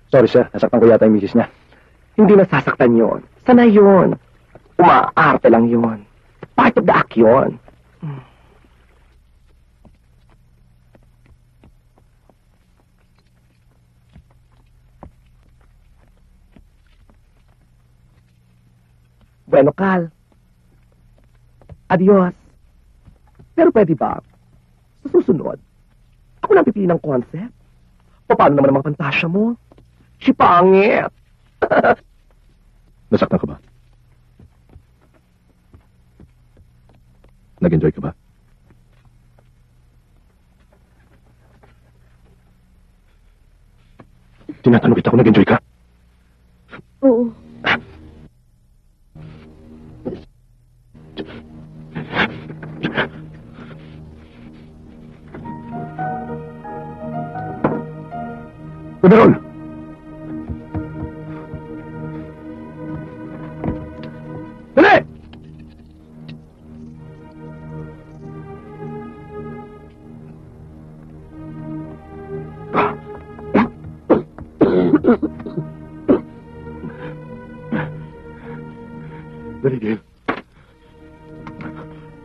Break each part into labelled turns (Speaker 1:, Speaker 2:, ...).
Speaker 1: Sorry, sir. Nasaktan ko yata yung misis niya.
Speaker 2: Hindi nasasaktan yun. Sanay yun. Umaarte lang yun. Part of the act yun. Bueno, Cal. Adios. Pero pwede ba, sa susunod, ako lang pipili ng concept? Paano naman ang mga pantasya mo? Si pangit.
Speaker 1: Nasaktan ka ba? Nag-enjoy ka ba? Tinatanong kita kung nag-enjoy ka?
Speaker 3: Oo.
Speaker 1: Kudaron! Dali! Dali, Gail.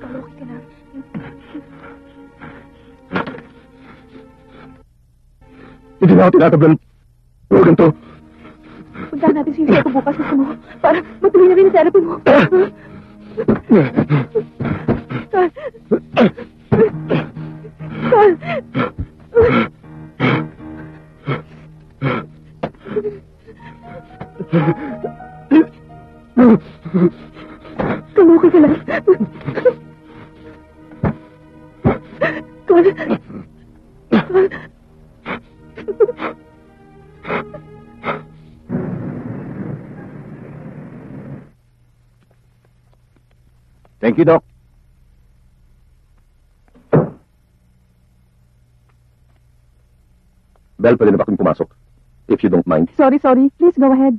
Speaker 3: Okay ka na.
Speaker 1: Hindi na ako tinatablan. Huwag ganito.
Speaker 3: Puntahan natin si Yuseko bukas gusto mo para matuloy na rin ang therapy mo. Carl. Carl. Kamuki ka lang. Carl. Carl.
Speaker 1: Thank you, Doc. Bel, pwede na ba kami pumasok? If you don't mind.
Speaker 3: Sorry. Please go ahead.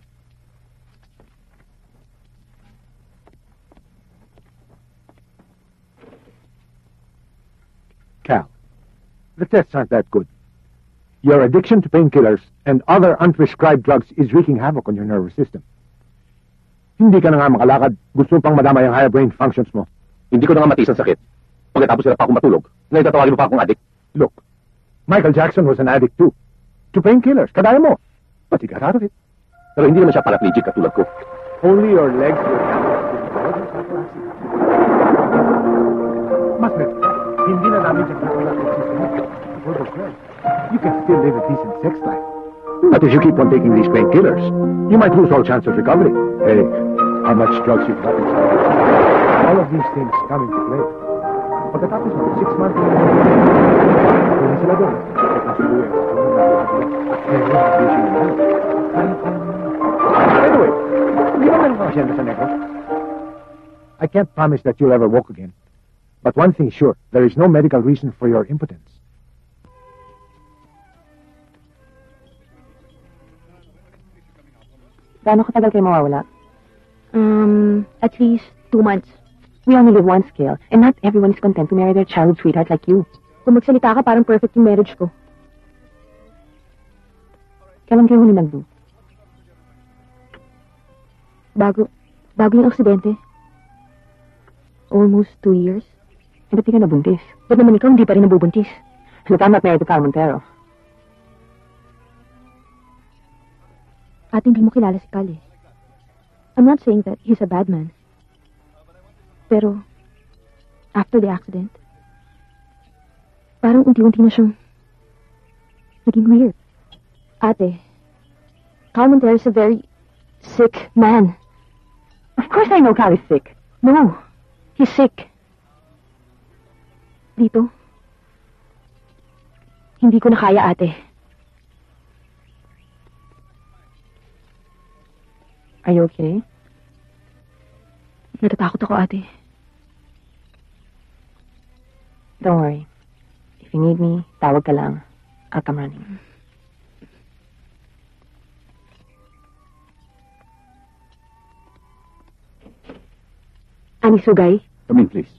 Speaker 4: Cal, the tests aren't that good. Your addiction to painkillers and other unprescribed drugs is wreaking havoc on your nervous system. Hindi ka na nga makalakad. Gusto pang madama yung higher brain functions mo.
Speaker 1: Hindi ko na nga matiis ang sakit. Pagkatapos sila pa akong matulog, ngayon tatawagin mo pa akong addict.
Speaker 4: Look, Michael Jackson was an addict too. To painkillers, kadaya mo. But he got out of it.
Speaker 1: Pero hindi naman siya paraplegic katulad ko.
Speaker 4: Only your legs were Masmet, hindi na namin siya katulad ng system mo. You can still live a decent sex life. But if you keep on taking these painkillers, you might lose all chance of recovery. Hey, how much drugs you've got inside? All of these things come into play. Pagkatapos ng 6 months, hindi sila doon. Anyway, hindi naman ang pasyente sa negro. I can't promise that you'll ever walk again. But one thing is sure, there is no medical reason for your impotence.
Speaker 5: Gaano katagal kayo mawawala? At least 2 months. We only live one scale, and not everyone is content to marry their childhood sweetheart like you.
Speaker 3: Kung magsalita ka, parang perfect yung marriage ko.
Speaker 5: Kailan kayo huli nag-do?
Speaker 3: Bago yung aksidente. Almost 2 years.
Speaker 5: Eh, ba't di ka nabuntis?
Speaker 3: Ba't naman ikaw hindi pa rin nabubuntis?
Speaker 5: Look, I'm not married to Carl Montero.
Speaker 3: At hindi mo kilala si Cal eh. I'm not saying that he's a bad man. Pero, after the accident, parang unti-unti na siyang naging weird. Ate, Carl Montero is a very sick man.
Speaker 5: Of course I know Carl is sick.
Speaker 3: No, he's sick. Dito, hindi ko na kaya, ate.
Speaker 5: Are you okay?
Speaker 3: Natatakot ako, ate.
Speaker 5: Don't worry. If you need me, tawag ka lang. I'll come running.
Speaker 3: Ani Sugay?
Speaker 1: Come in, please.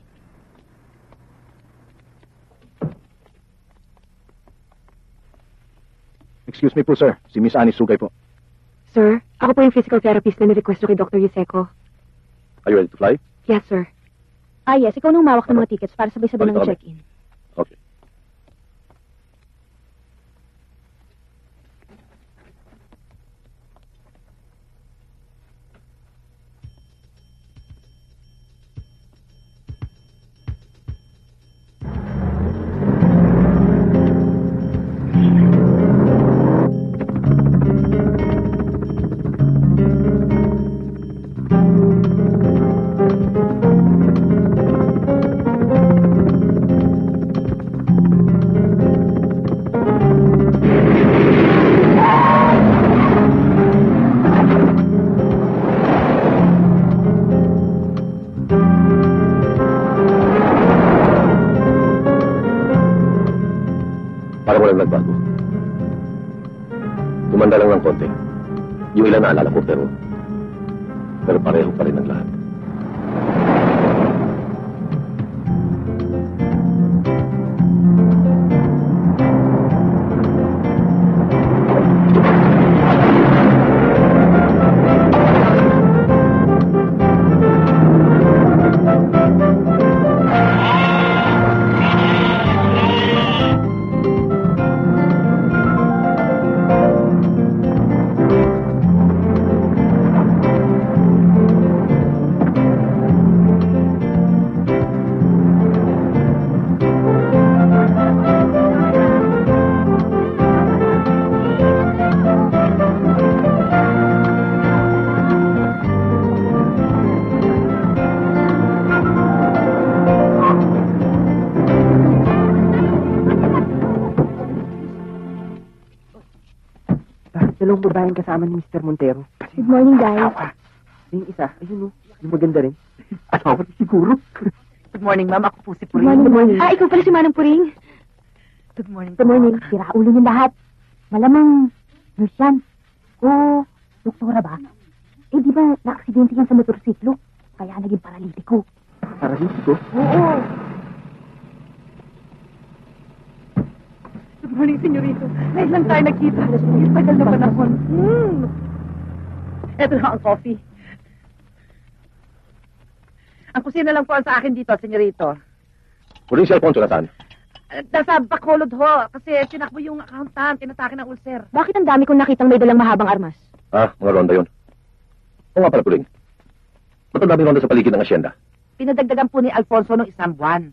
Speaker 1: Excuse
Speaker 4: Excuse me po, sir. Si Miss Annie Sugay po.
Speaker 5: Sir, ako po yung physical therapist na ni-request nyo kay Dr. Yuseco.
Speaker 1: Are you ready to fly?
Speaker 5: Yes, sir.
Speaker 3: Ah, yes. Ikaw nung mawak ng mga tickets para sabay-sabay
Speaker 1: Balik
Speaker 3: ng
Speaker 1: kami.
Speaker 3: check-in.
Speaker 1: Okay. Para walang nagbago. Tumanda lang ng konti. Yung ilan naalala ko, pero pareho pa rin ang lahat.
Speaker 2: Dalawang babaeng kasama ni Mr. Montero.
Speaker 3: Good morning, guys.
Speaker 2: Yung isa, ayun yung maganda rin. Asawa siguro.
Speaker 6: Good morning, ma'am. Ako po si
Speaker 3: Good
Speaker 6: Puring.
Speaker 3: morning. Ah, ikaw pala si Manang Puring.
Speaker 6: Good morning.
Speaker 5: Good morning. Sira ulo yung lahat. Malamang, nurse yan. O, doktora ba? Eh, di ba, na-aksidente yan sa motorsiklo? Kaya naging paralitiko.
Speaker 2: Paralitiko?
Speaker 5: Oo.
Speaker 6: Good morning, senyorito. Ngayon lang tayo nakita. Tagal na panahon. Ito na ang coffee. Ang kusina lang po ang sa akin dito, senyorito.
Speaker 1: Huling si Alfonso nasaan?
Speaker 6: Nasa Bacolod ho, kasi tinakbo yung accountant, tinatake ng ulcer.
Speaker 3: Bakit ang dami kong nakitang may dalang mahabang armas?
Speaker 1: Ah, mga ronda yun. Oo nga pala, Puling. Ba't ang daming ronda sa paligid ng asyenda?
Speaker 6: Pinadagdagan po ni Alfonso noong isang buwan.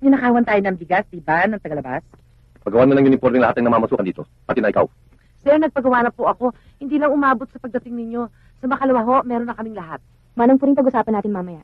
Speaker 6: Ninakawan tayo ng bigas, diba, ng tagalabas?
Speaker 1: Pagawan mo ng uniforme lahat ng namamasukan dito, pati na ikaw.
Speaker 6: Sir, nagpagawa na po ako. Hindi lang umabot sa pagdating ninyo. Sa makalawa ho, meron na kaming lahat.
Speaker 3: Manang Puring, pag-usapan natin mamaya.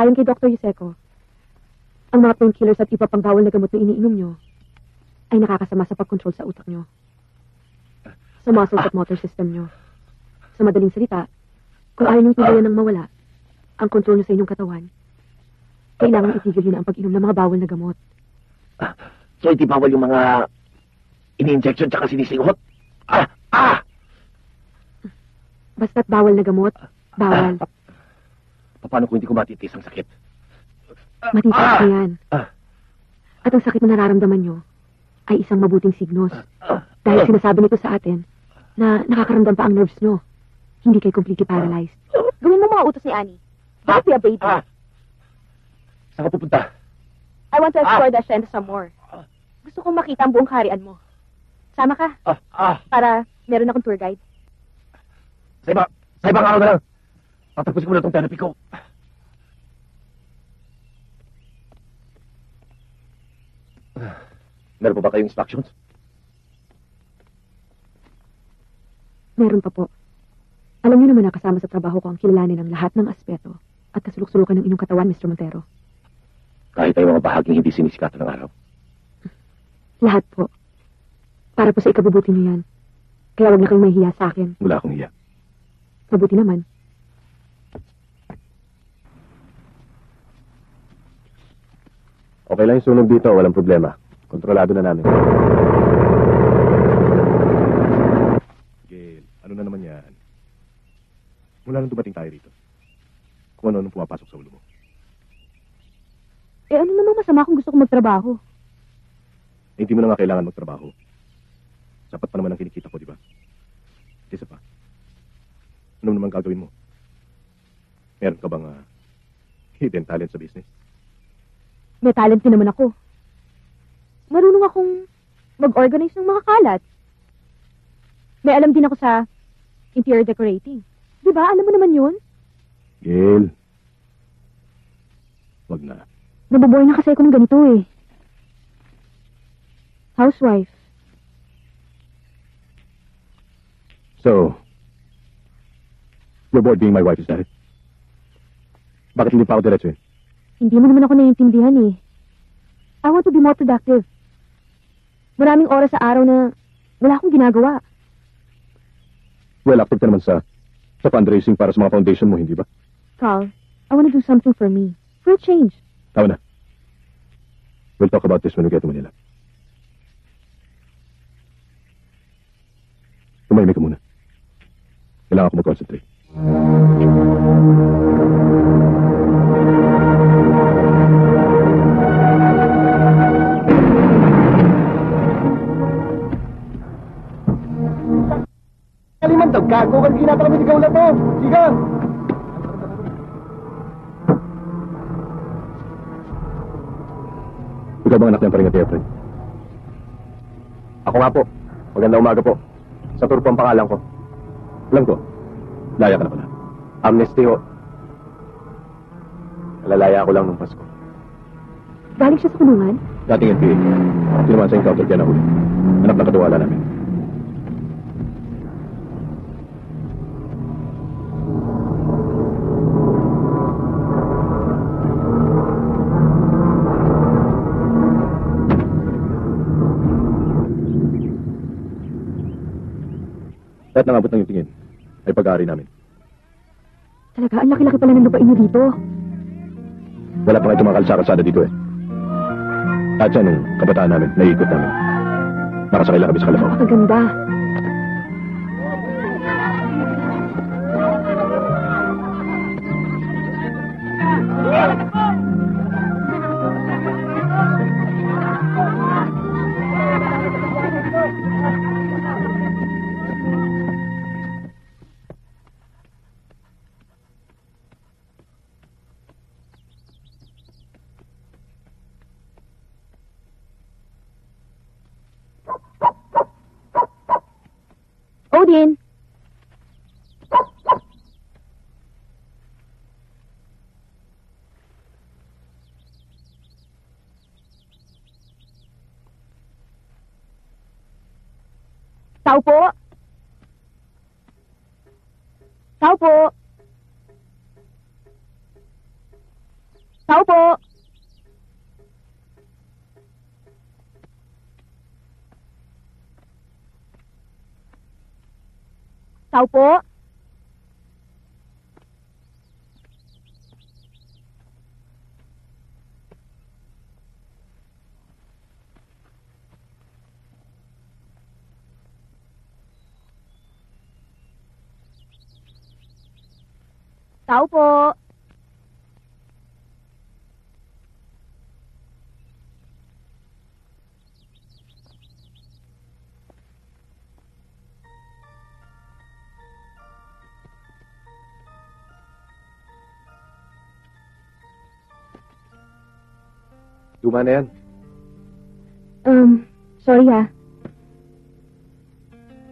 Speaker 3: Ayon kay Dr. Yuseco, ang mga painkillers at iba pang bawal na gamot na iniinom nyo ay nakakasama sa pag-control sa utak nyo, sa muscles at motor system nyo. Sa madaling salita, kung ayaw nyo tuluyan ng mawala ang control nyo sa inyong katawan, kailangan itigil nyo na ang pag-inom ng mga bawal na gamot.
Speaker 1: So, hindi bawal yung mga ini-injection tsaka sinisigot?
Speaker 3: Basta't bawal na gamot, bawal.
Speaker 1: Paano kung hindi ko matitis ang sakit?
Speaker 3: Matitiis na yan. At ang sakit na nararamdaman nyo ay isang mabuting signos. Dahil sinasabi nito sa atin na nakakaramdam pa ang nerves nyo. Hindi kayo completely paralyzed. Gawin mo mga utos ni Annie. Bakit be a baby?
Speaker 1: Saan ka pupunta?
Speaker 3: I want to explore the hacienda some more. Gusto kong makita ang buong kaharian mo. Sama ka para meron akong tour guide.
Speaker 1: Sa ibang araw na lang. Tatagpusin ko na itong therapy ko. Meron pa ba kayong instructions?
Speaker 3: Meron pa po. Alam niyo naman na kasama sa trabaho ko ang kilalanin ng lahat ng aspeto at kasuluk-sulukan ng inyong katawan, Mr. Montero.
Speaker 1: Kahit ay mga bahaging hindi sinisikatan ng araw.
Speaker 3: Lahat po. Para po sa ikabubuti niyo yan. Kaya wag na kayong mahihiya sa akin.
Speaker 1: Wala akong iya.
Speaker 3: Mabuti naman.
Speaker 1: Okay lang yung sunog dito, walang problema. Kontrolado na namin. Gail, ano na naman yan? Mula nung dumating tayo rito. Kung ano nung pumapasok sa ulo mo.
Speaker 5: Eh ano namang masama kung gusto ko magtrabaho?
Speaker 1: Eh, hindi mo na nga kailangan magtrabaho. Sapat pa naman ang kinikita ko, di ba? Isa pa. Ano naman gagawin mo? Meron ka bang hidden talent sa business?
Speaker 5: May talent din naman ako. Marunong akong mag-organize ng mga kalat. May alam din ako sa interior decorating. Di ba? Alam mo naman yun?
Speaker 1: Gail. Wag na.
Speaker 5: Naboboy na kasi ako ng ganito eh. Housewife.
Speaker 1: So, you're bored being my wife, is that it? Bakit hindi pa ako diretso yun?
Speaker 5: Hindi mo naman ako naiintindihan eh. I want to be more productive. Maraming oras sa araw na wala akong ginagawa.
Speaker 1: Well, active ka naman sa fundraising para sa mga foundation mo, hindi ba?
Speaker 5: Carl, I want to do something for me. For a change.
Speaker 1: Tama na. We'll talk about this when we get to Manila. Tumahimik ka muna. Kailangan ko mag-concentrate.
Speaker 2: Kalimantag ka, kung kan kinakalamin ikaw na to. Siga!
Speaker 1: Ikaw bang anak ng paringat ni Efren? Ako nga po. Magandang umaga po. Sa tour po ang pangalan ko. Alam ko. Laya ka na pala. Amnesty ho. Nalalaya ako lang nung Pasko.
Speaker 3: Galing siya sa kulungan?
Speaker 1: Dating NPA. Sinuman sa encounter kaya nahuli. Anak na katiwala namin. Kahit nangabot ng yung tingin, ay pag-aari namin.
Speaker 3: Talaga, ang laki-laki pala ng lupain niyo dito.
Speaker 1: Wala pa nga itong mga kalsada dito eh. At siya nung kabataan namin, naiikot namin. Nakasakay lang kami sa kalabaw.
Speaker 3: Maganda.
Speaker 5: Odin! Tao po! Tao po! Tao po! Tao po! Tao po!
Speaker 1: Luma na yan.
Speaker 5: Sorry ha.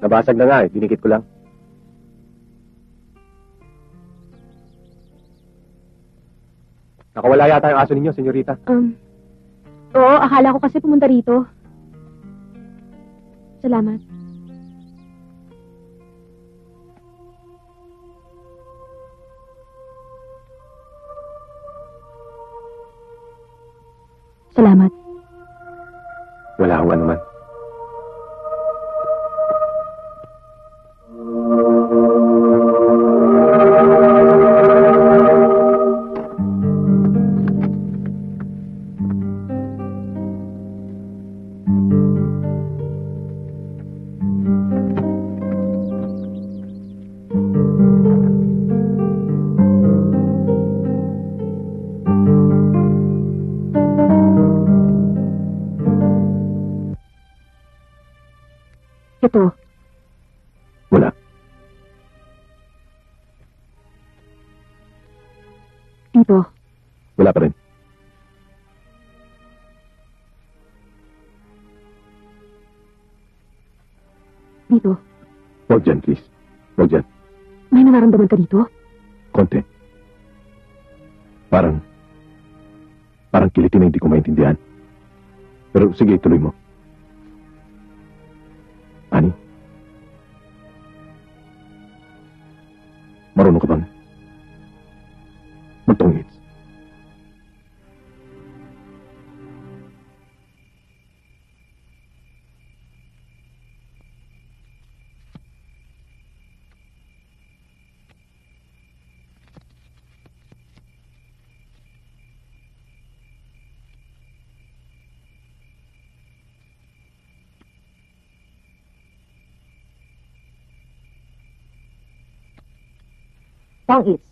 Speaker 1: Nabasag na nga eh, dinikit ko lang. Nakawala yata yung aso ninyo, senyorita.
Speaker 5: Oo, akala ko kasi pumunta rito.
Speaker 3: Salamat. Salamat.
Speaker 1: Wala akong anuman.
Speaker 3: Ito.
Speaker 1: Wala.
Speaker 3: Dito.
Speaker 1: Wala pa rin.
Speaker 3: Dito.
Speaker 1: Huwag dyan, please. Huwag dyan.
Speaker 3: May nararamdaman ka dito?
Speaker 1: Konti. Parang kilitin na hindi ko maintindihan. Pero sige, ituloy mo. Ani? Marunong ka bang magtungits?
Speaker 5: Pang-its.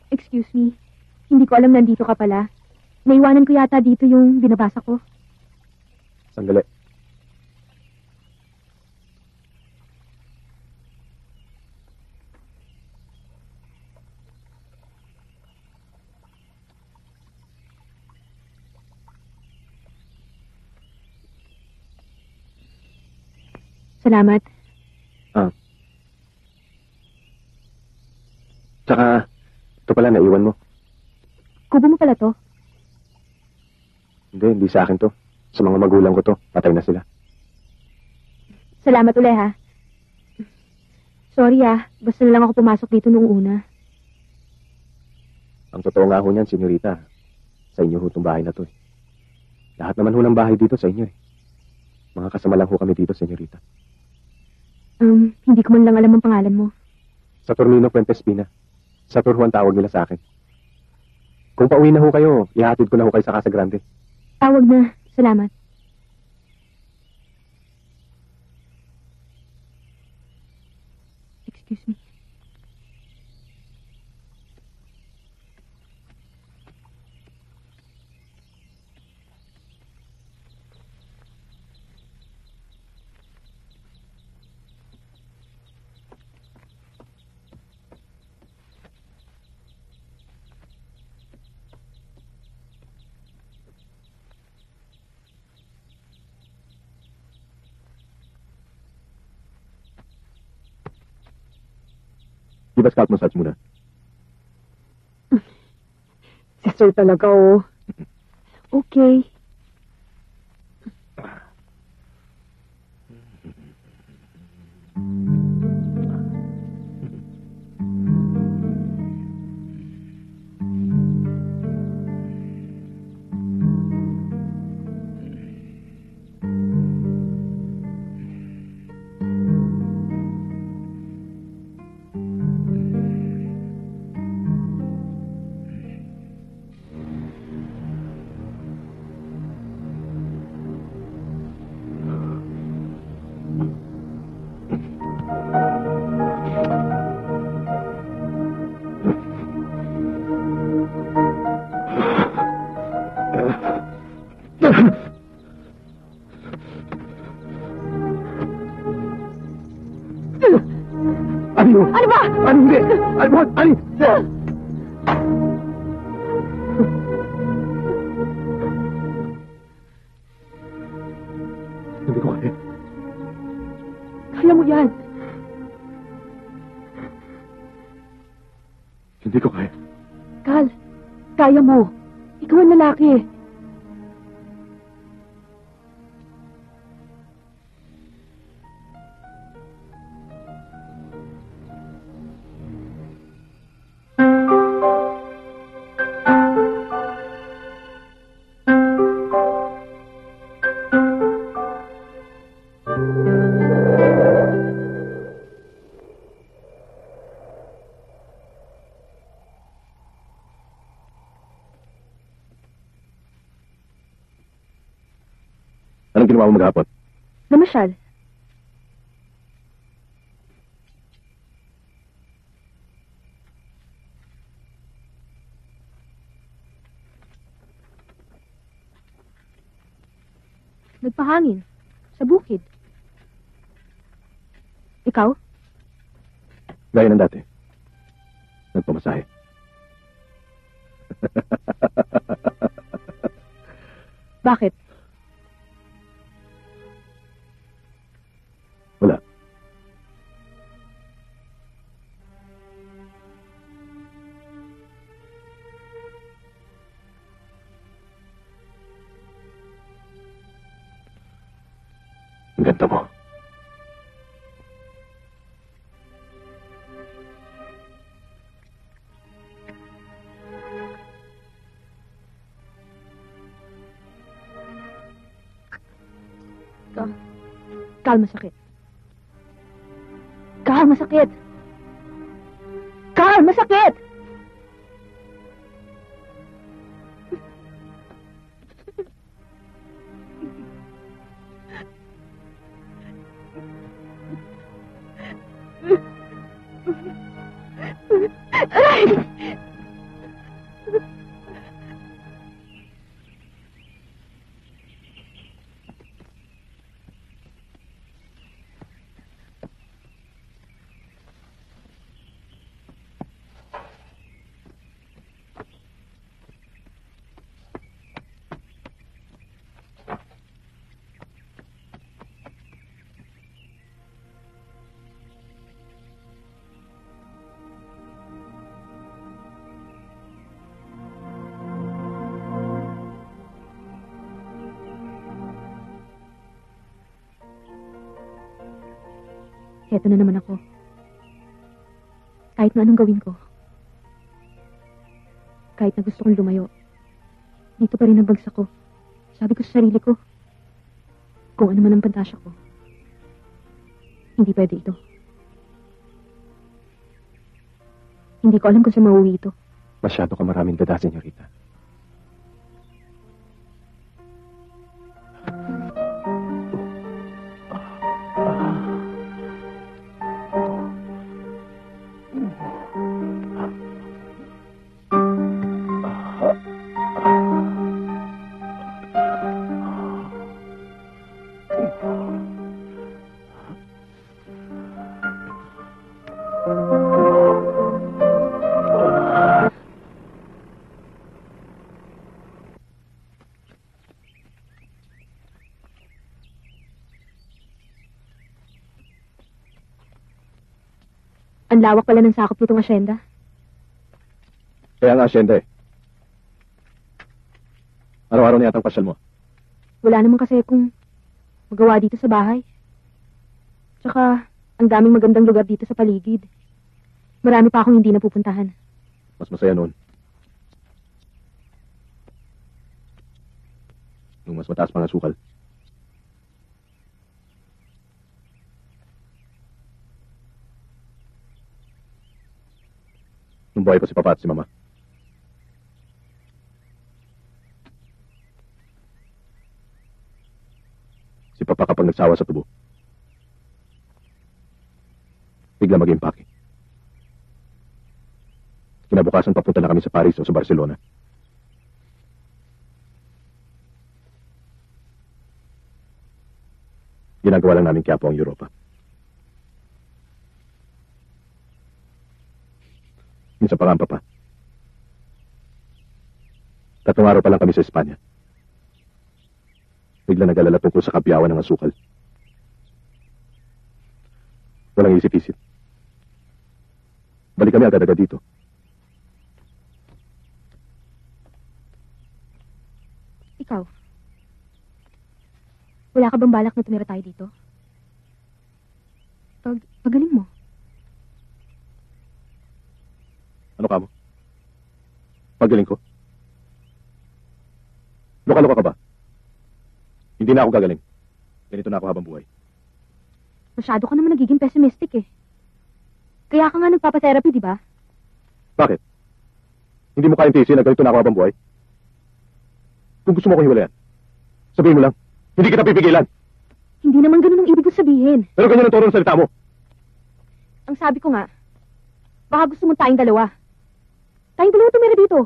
Speaker 3: Excuse me. Hindi ko alam nandito ka pala. Naiwanan ko yata dito yung binabasa ko.
Speaker 1: Sandali.
Speaker 3: Salamat.
Speaker 1: Tsaka, ito pala, naiwan mo.
Speaker 3: Kubo mo pala to?
Speaker 1: Hindi sa akin to. Sa mga magulang ko to. Patay na sila.
Speaker 3: Salamat uli ha. Sorry basta na lang ako pumasok dito nung una.
Speaker 1: Ang totoo nga ho niyan, senyorita. Sa inyo ho itong bahay na to eh. Lahat naman ho ng bahay dito sa inyo eh. Mga kasama lang ho kami dito, senyorita.
Speaker 3: Hindi ko man lang alam ang pangalan mo.
Speaker 1: Saturnino Fuentes Pina. Satur ho ang tawag nila sa akin. Kung pauwi na ho kayo, ihatid ko na ho kayo sa Casa Grande.
Speaker 3: Tawag na. Salamat. Excuse me.
Speaker 1: Di ba scalp massage muna?
Speaker 3: Si Sir talaga Okay.
Speaker 2: Ano?
Speaker 5: Ano ba?
Speaker 2: Ano hindi? Ano? Ano? Hindi ko kaya.
Speaker 3: Kaya mo yan.
Speaker 2: Hindi ko kaya.
Speaker 3: Kal, kaya mo. Ikaw ang lalaki.
Speaker 1: Anong ginawa mo maghapon?
Speaker 3: Namasyal. Nagpahangin. Sa bukid. Ikaw?
Speaker 1: Gaya ng dati. Nagpamasahe.
Speaker 3: Bakit?
Speaker 1: Wala. Ang ganda mo.
Speaker 3: Kal, masakit. Kal, masakit. Kal, masakit! Aray! Heto na naman ako. Kahit na anong gawin ko. Kahit na gusto kong lumayo. Dito pa rin ang bagsak ko. Sabi ko sa sarili ko, kung ano man ang pantasya ko, hindi pwede ito. Hindi ko alam kung saan mauwi ito.
Speaker 1: Masyado ka maraming dada, senyorita.
Speaker 3: Ang lawak pala ng sakop nitong asyenda.
Speaker 1: Kaya nga, asyenda eh. Araw-araw na yatang pasyal mo.
Speaker 3: Wala naman kasi kung magawa dito sa bahay. Tsaka, ang daming magandang lugar dito sa paligid. Marami pa akong hindi napupuntahan.
Speaker 1: Mas masaya noon. Nung mas mataas pang asukal. Nung buhay pa si Papa at si Mama. Si Papa kapag nagsawa sa tubo, bigla mag-impake. Kinabukasan papunta na kami sa Paris o sa Barcelona. Ginagawa lang namin Quiapo ang Europa. Minsan pa nga ang papa. 3 araw pa lang kami sa Espanya. Bigla nag-alala tungkol sa kabiyawan ng asukal. Walang isip-isip. Balik kami agad-agad dito.
Speaker 5: Ikaw, wala ka bang balak na tumira tayo dito? Pagaling mo.
Speaker 1: Ano ka mo? Pagaling ko? Loka-loka ka ba? Hindi na ako gagaling. Ganito na ako habang buhay.
Speaker 5: Masyado ka naman nagiging pessimistic eh. Kaya ka nga nagpapatherapy, di ba?
Speaker 1: Bakit? Hindi mo kayang tiisin na ganito na ako habang buhay? Kung gusto mo akong hiwalayan, sabihin mo lang, hindi kita pipigilan.
Speaker 5: Hindi naman ganun ang ibig ko sabihin.
Speaker 1: Pero ganyan ang tono ng salita mo.
Speaker 5: Ang sabi ko nga, baka gusto mong tayong dalawa. Tayong dalawa tumira dito.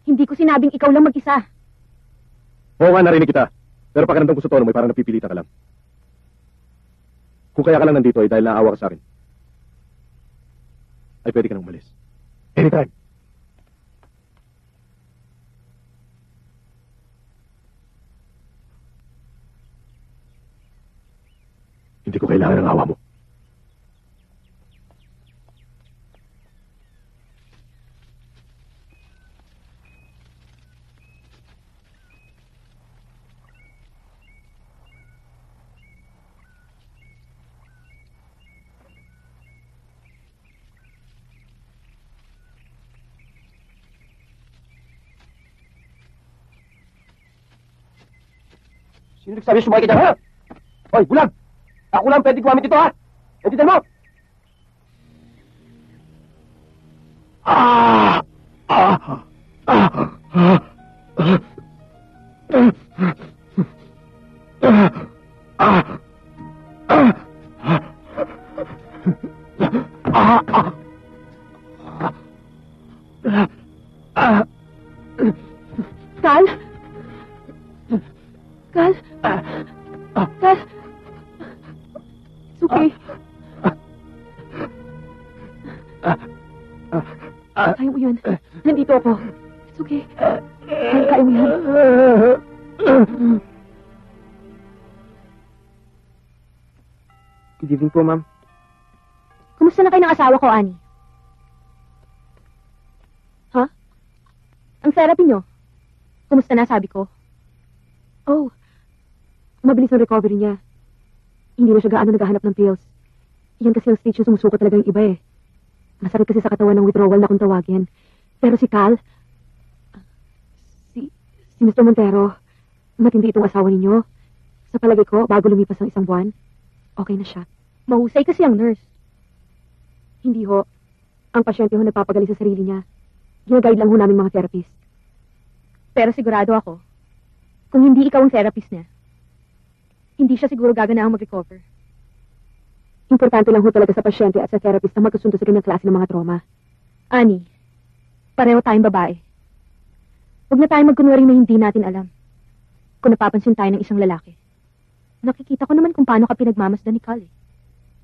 Speaker 5: Hindi ko sinabing ikaw lang mag-isa.
Speaker 1: Oo nga, narinig kita. Pero pakiramdam ko sa tono mo, parang napipilita ka lang. Kung kaya ka lang nandito ay dahil naawa ka sa akin, ay pwede ka nang umalis. Anytime. Hindi ko kailangan ng awa mo.
Speaker 2: Sino nagsabi sumakit ka dyan, ha? Hoy, bulag! Ako lang pwede gumamit ito, ha? Nandito mo!
Speaker 5: Cal? Cal? Cal? It's okay. Kaya mo yun. Nandito ako. It's okay. Kaya mo yan.
Speaker 2: Good evening po, ma'am.
Speaker 5: Kumusta na kayo ng asawa ko, Annie? Ha? Ang therapy nyo? Kumusta na, sabi ko? Oh, mabilis ang recovery niya. Hindi na siya gaano naghahanap ng pills. Yan kasi ang stage na sumusuko talaga yung iba eh. Masakit kasi sa katawan ng withdrawal na kung tawagin. Pero si Cal, si Mr. Montero, matindi itong asawa ninyo. Sa palagay ko, bago lumipas ang 1 buwan, okay na siya. Mahusay kasi ang nurse. Hindi ho. Ang pasyente ho nagpapagali sa sarili niya. Ginaguide lang ho namin mga therapist. Pero sigurado ako, kung hindi ikaw ang therapist niya, hindi siya siguro gaganaang mag-recover. Importante lang ho talaga sa pasyente at sa therapist na magkasundo sa ganyang klase ng mga trauma. Annie, pareho tayong babae. Huwag na tayong magkunwaring na hindi natin alam. Kung napapansin tayo ng isang lalaki, nakikita ko naman kung paano ka pinagmamasdan ni Cal eh.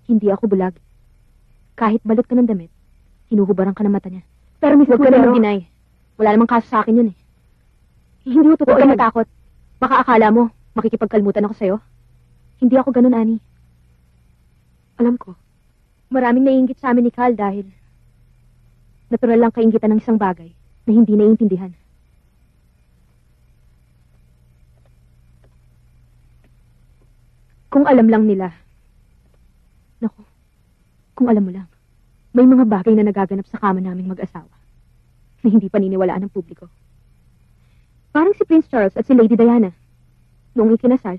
Speaker 5: Hindi ako bulag. Kahit balot ka ng damit, hinuhubaran ka ng mata niya. Pero Miss Huwag ka naman deny. Wala namang kaso sa akin yun eh. Hindi ko totoo ka matakot. Baka akala mo, makikipagkalmutan ako sa'yo. Hindi ako ganun, Annie. Alam ko. Maraming naiinggit sa amin ni Cal dahil natural lang kainggitan ng isang bagay na hindi naiintindihan. Kung alam lang nila. Naku, kung alam mo lang, may mga bagay na nagaganap sa kama naming mag-asawa na hindi paniniwalaan ng publiko. Parang si Prince Charles at si Lady Diana. Noong ikinasal,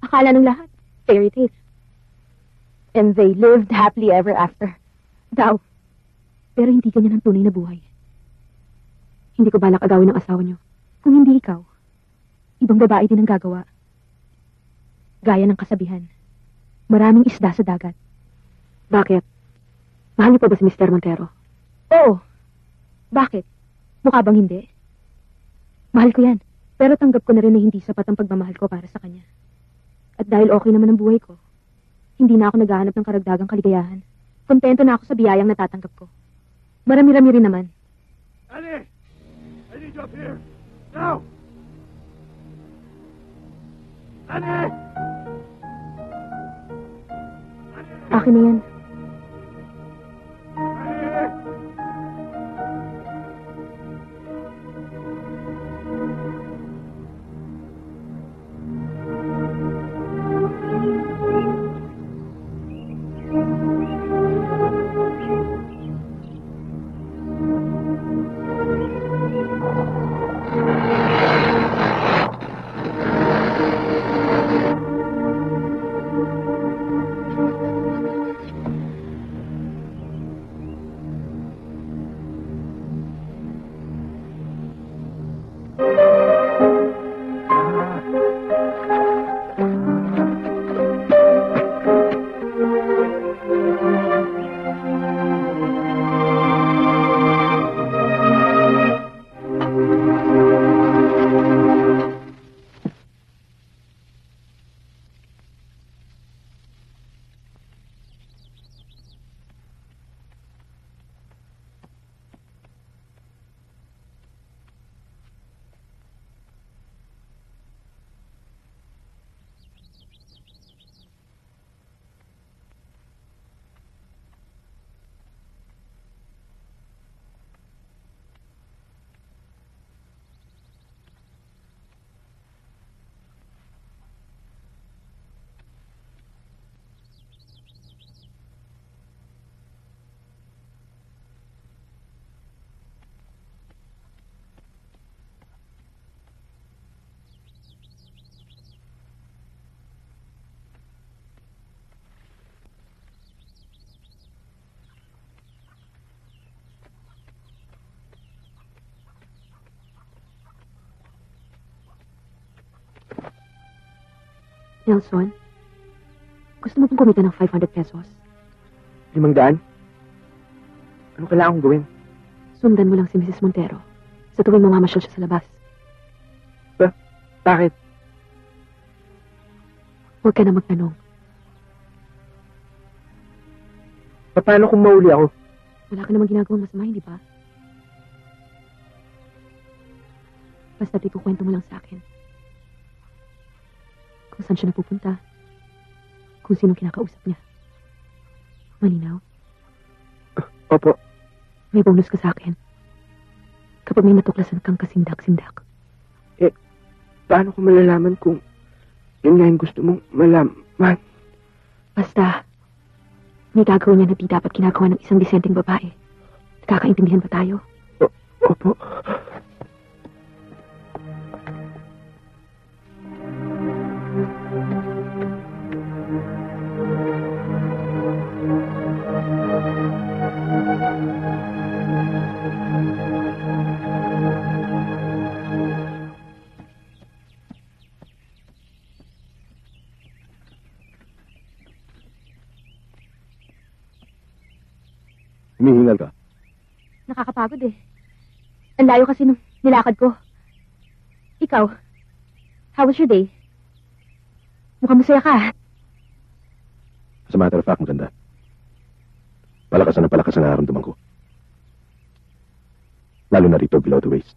Speaker 5: akala ng lahat, fairy tale. And they lived happily ever after. Daw. Pero hindi ganyan ang tunay na buhay. Hindi ko balak agawin ng asawa niyo. Kung hindi ikaw, ibang babae din ang gagawa. Gaya ng kasabihan, maraming isda sa dagat. Bakit? Mahal niyo pa ba si Mr. Montero? Oo. Bakit? Mukha bang hindi? Mahal ko yan. Pero tanggap ko na rin na hindi sapat ang pagmamahal ko para sa kanya. At dahil okay naman ang buhay ko, hindi na ako naghahanap ng karagdagang kaligayahan. Kontento na ako sa biyayang natatanggap ko. Marami-rami rin naman.
Speaker 1: Annie! I need you up here! Now! Annie!
Speaker 5: Akin na yan.
Speaker 1: Annie!
Speaker 3: Nelson, gusto mo pong kumita ng 500 pesos?
Speaker 2: 500? Ano kailangan kong gawin?
Speaker 3: Sundan mo lang si Mrs. Montero sa tuwing mamamasyal siya sa labas.
Speaker 2: Bakit?
Speaker 3: Huwag ka na magtanong.
Speaker 2: Paano kung mahuli ako?
Speaker 3: Wala ka namang ginagawang masama, hindi ba? Basta ikukwento mo lang sa akin. Kung saan siya napupunta. Kung sinong kinakausap niya. Malinaw?
Speaker 2: Opo.
Speaker 3: May bonus ka sa akin. Kapag may natuklasan kang kasindak-sindak.
Speaker 2: Paano ko malalaman kung yun nga yung gusto mong malaman?
Speaker 3: Basta, may gagawin niya na di dapat ginagawa ng isang disenteng babae. Nakakaintindihan ba tayo?
Speaker 2: Opo.
Speaker 1: Humihingal ka.
Speaker 5: Nakakapagod eh. Ang layo kasi nung nilakad ko. Ikaw, how was your day? Mukhang masaya ka.
Speaker 1: As a matter of fact, maganda. Palakas na palakas ang nararamdaman ko. Lalo na rito below the waist.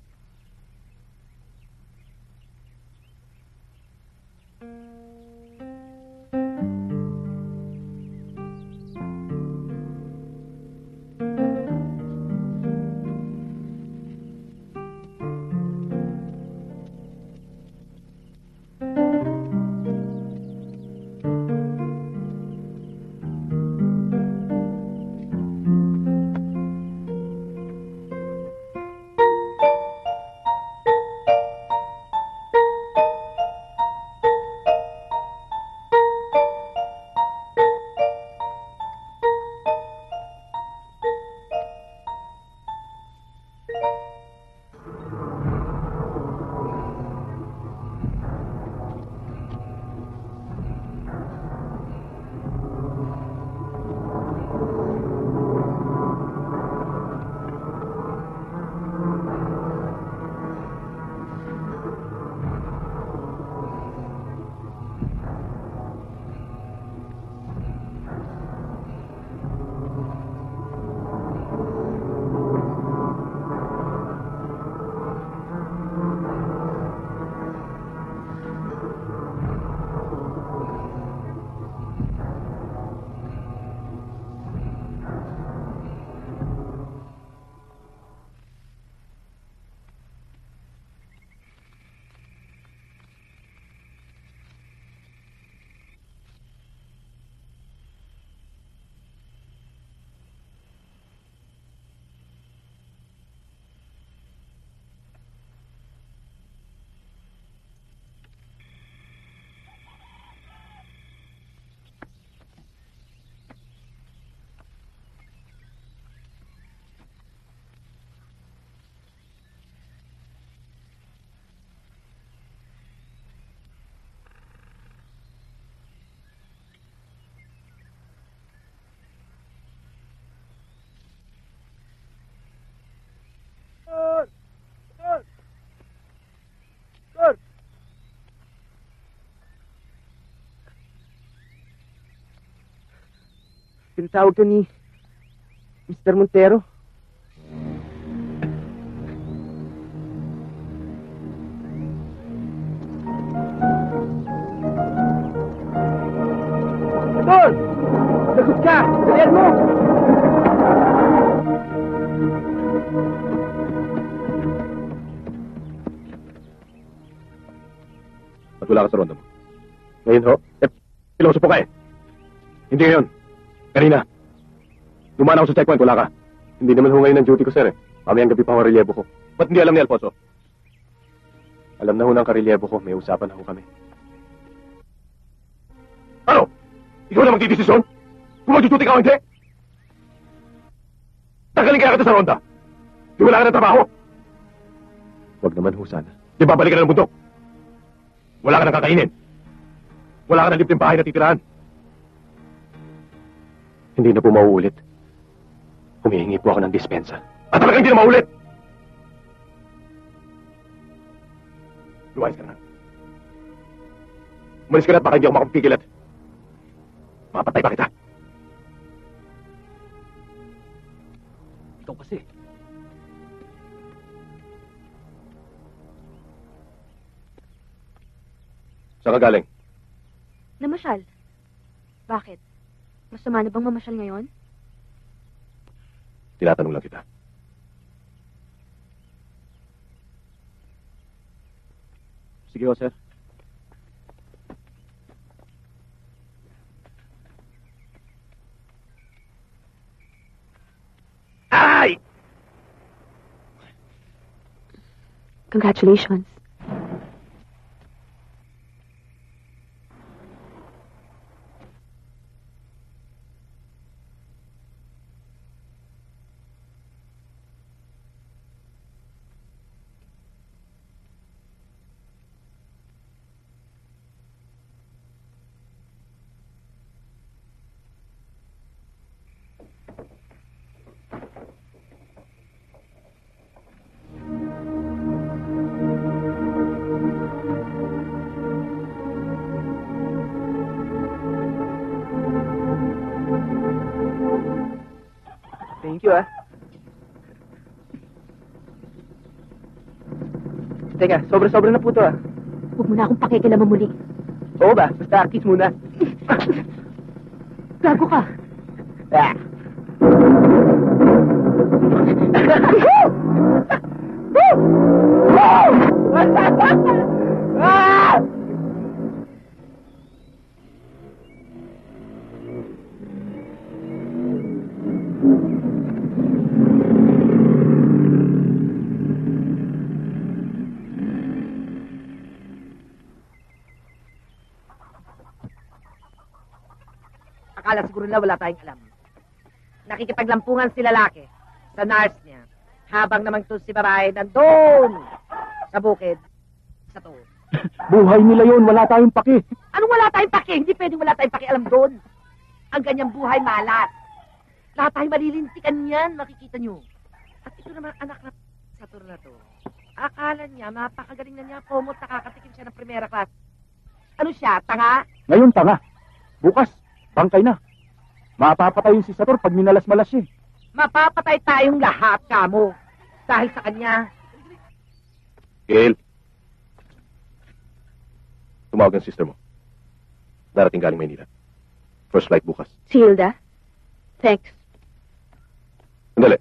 Speaker 2: Pinatawag ka ni Mr. Montero. Don! Lagot ka! Dalian mo!
Speaker 1: At wala ka sa ronda mo. Ngayon ho? Piloso po ka eh. Hindi ngayon. Kanina. Dumaan ako sa checkpoint, wala ka. Hindi naman ho ngayon ang duty ko, sir eh. Mamayang gabi pa ang relievo ko. Ba't hindi alam ni Alfonso? Alam na ho ng karelyebo ko, may usapan na ho kami. Ano? Ikaw na magdidesisyon? Kung magduduty ka o hindi? Tanggalin kaya kita sa ronda. Di wala ka ng trabaho. Huwag naman ho sana. Di babalik ka na ng bundok. Wala ka ng kakainin. Wala ka ng libreng bahay na titirahan. Hindi na po mauulit. Humihingi po ako ng dispensa. At talagang hindi na mauulit! Lumayas ka na. Umalis ka na at baka hindi ako makapipigil at mapatay pa kita. Ikaw kasi. Saan ka galing?
Speaker 3: Namasyal. Bakit? Masama na bang mamasyal ngayon?
Speaker 1: Tinatanong lang kita. Sige ho, sir. Ay!
Speaker 3: Congratulations.
Speaker 2: Thank you, ah. Teka, sobra-sobra na po to, ah.
Speaker 3: Huwag mo na akong pakikilaman muli.
Speaker 2: Oo ba? Basta kiss muna.
Speaker 3: Gago ka.
Speaker 2: Ah. Ah!
Speaker 6: Akala siguro na wala tayong alam. Nakikipaglampungan si lalaki sa nurse niya. Habang naman to si babae nandun sa bukid. Sa to.
Speaker 4: Buhay nila yon, wala tayong paki.
Speaker 6: Anong wala tayong paki? Hindi pwedeng wala tayong paki alam doon. Ang ganyang buhay malat. Lahat tayo malilintikan yan, makikita nyo. At ito naman anak na sa tour na to. Akala niya, mapakagaling na niya, pomot, nakakatikim siya ng primera class. Ano siya, tanga?
Speaker 4: Ngayon tanga. Bukas, bangkay na. Mapapatay yung si Sator pag minalas-malas siya.
Speaker 6: Mapapatay tayong lahat, kamo. Dahil sa kanya.
Speaker 1: Gail. Tumawag ang sister mo. Darating galing Maynila. First flight bukas.
Speaker 3: Si Hilda? Thanks.
Speaker 1: Sandali.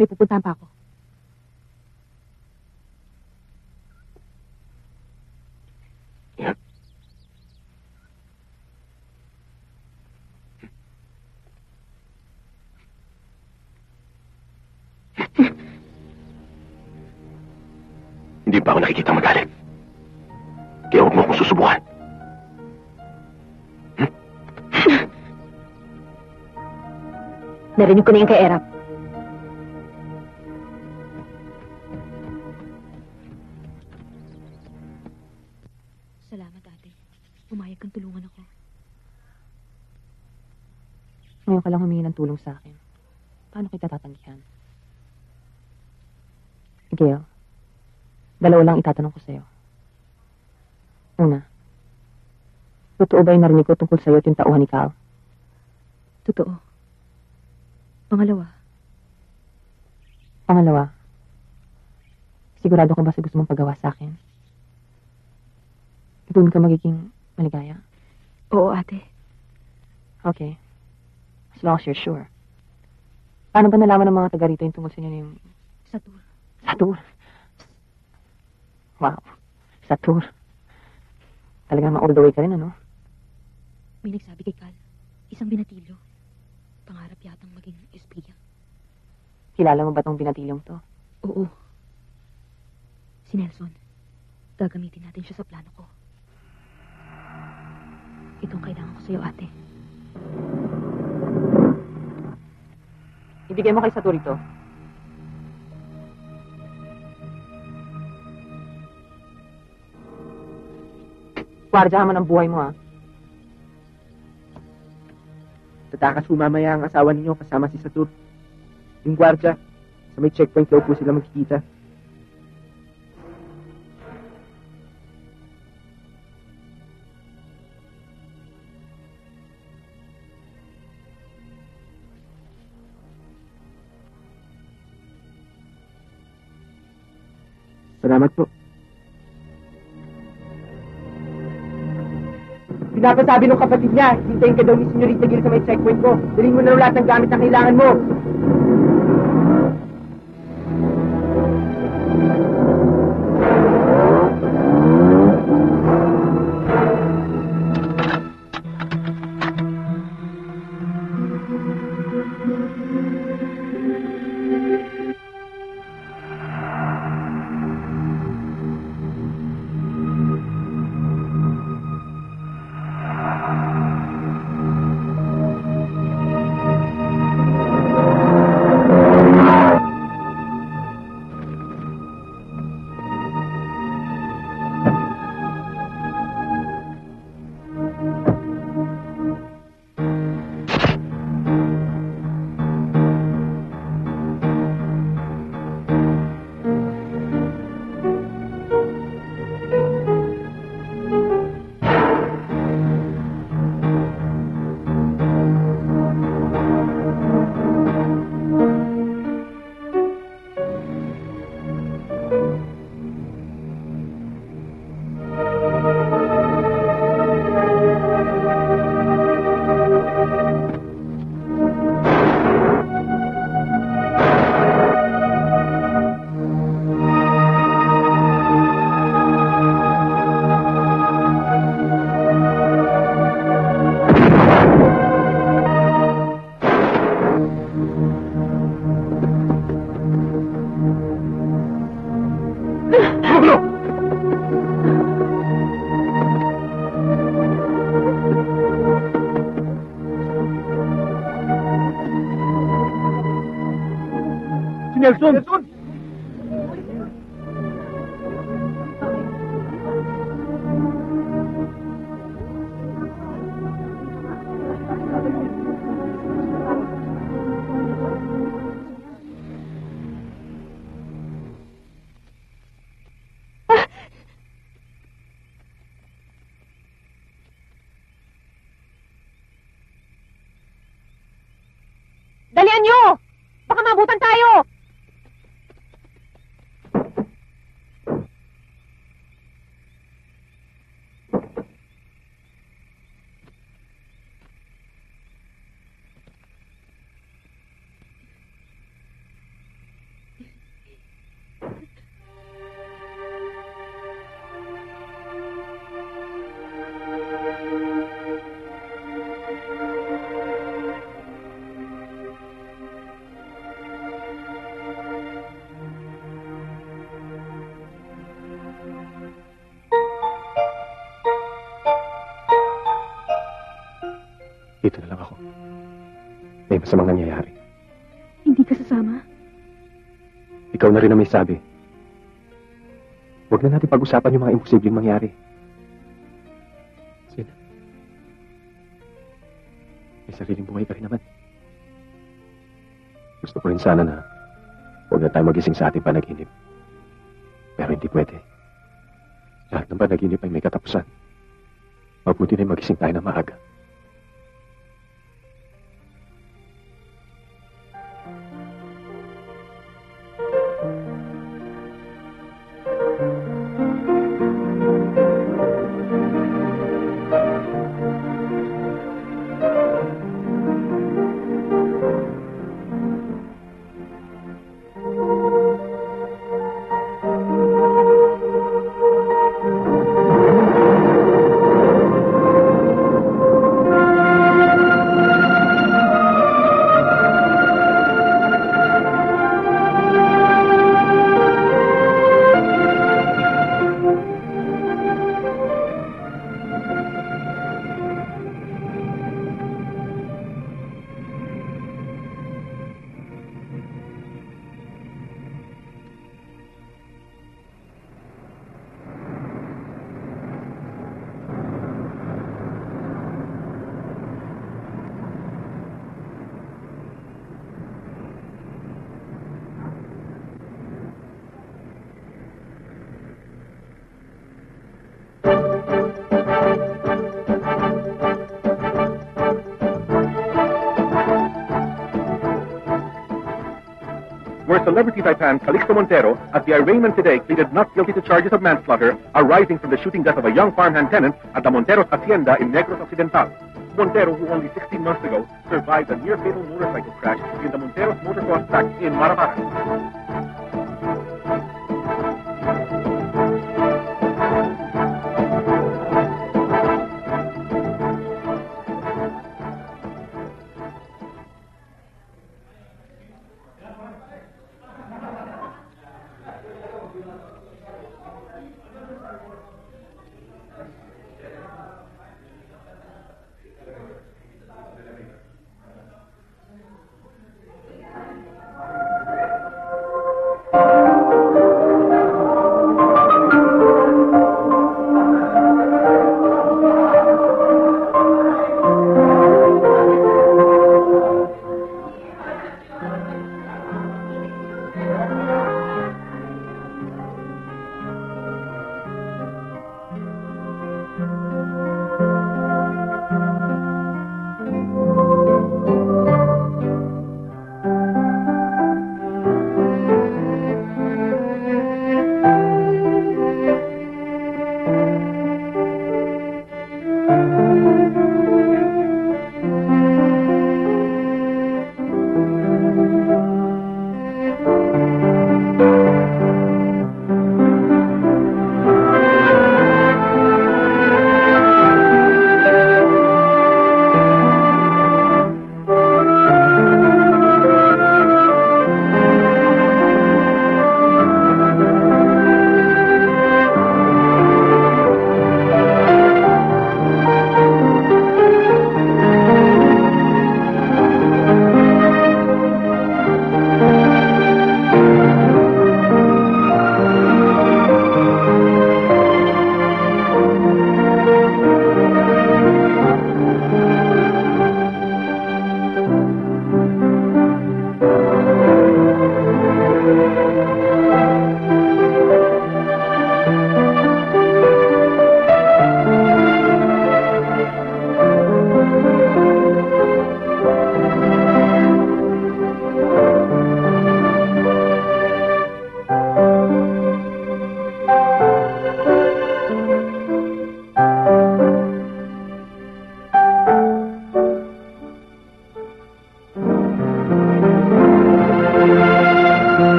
Speaker 3: May pupuntahan pa ako.
Speaker 1: Yeah. Hindi pa ako nakikita magalit. Kaya huwag mo akong susubukan.
Speaker 3: Narinig ko na yung kay Erap. Salamat, ate. Umayag kang tulungan ako. Ngayon ka lang humingi ng tulong sa akin. paano kita tatanggihan? Gail, dalawa lang itatanong ko sa'yo. Una, totoo ba yung narinig ko tungkol sa'yo at yung tauhan ni Cal?
Speaker 5: Totoo.
Speaker 3: Pangalawa, sigurado ka ba sa gusto mong paggawa sa akin? Doon ka magiging maligaya?
Speaker 5: Oo, ate.
Speaker 3: Okay. As long as you're sure. Paano ba nalaman ng mga taga rito yung tungkol sa inyo yung...
Speaker 5: Sa tour.
Speaker 3: Sa tour? Wow. Sa tour. Talagang all the way ka rin, ano?
Speaker 5: May nagsabi kay Cal. Isang binatilyo. Pangarap yatang maging espiya.
Speaker 3: Kilala mo ba tong binatilyong to?
Speaker 5: Oo. Si Nelson. Gagamitin natin siya sa plano ko. Itong kailangan ko sa'yo, ate.
Speaker 3: Ibigay mo kay sa tour ito. Guardiyahan mo ng buhay mo, ha?
Speaker 2: Tatakas po mamaya ang asawa ninyo kasama si Satur. Yung gwardya, sa may checkpoint daw po sila magkikita. Salamat po. Pinapasabi ng kapatid niya, hintayin ka daw ni Senyorita Gil sa may checkpoint ko. Daling mo na lahat ng gamit na kailangan mo. Nelson! Nelson!
Speaker 5: Dalian nyo! Baka mabutan tayo!
Speaker 1: Dito na lang ako. May masamang nangyayari.
Speaker 5: Hindi ka sasama?
Speaker 1: Ikaw na rin ang may sabi. Huwag na natin pag-usapan yung mga imposibleng mangyari. Sina, may sariling buhay ka rin naman. rin sana na huwag na tayo magising sa ating panaginip. Pero hindi pwede. Lahat ng panaginip ay may katapusan. Mabuti na magising tayo na maaga. Where celebrity taipan Calixto Montero at the arraignment today pleaded not guilty to charges of manslaughter arising from the shooting death of a young farmhand tenant at the Montero's Hacienda in Negros Occidental. Montero, who only 16 months ago survived a near-fatal motorcycle crash in the Montero's motocross track in Maraparas.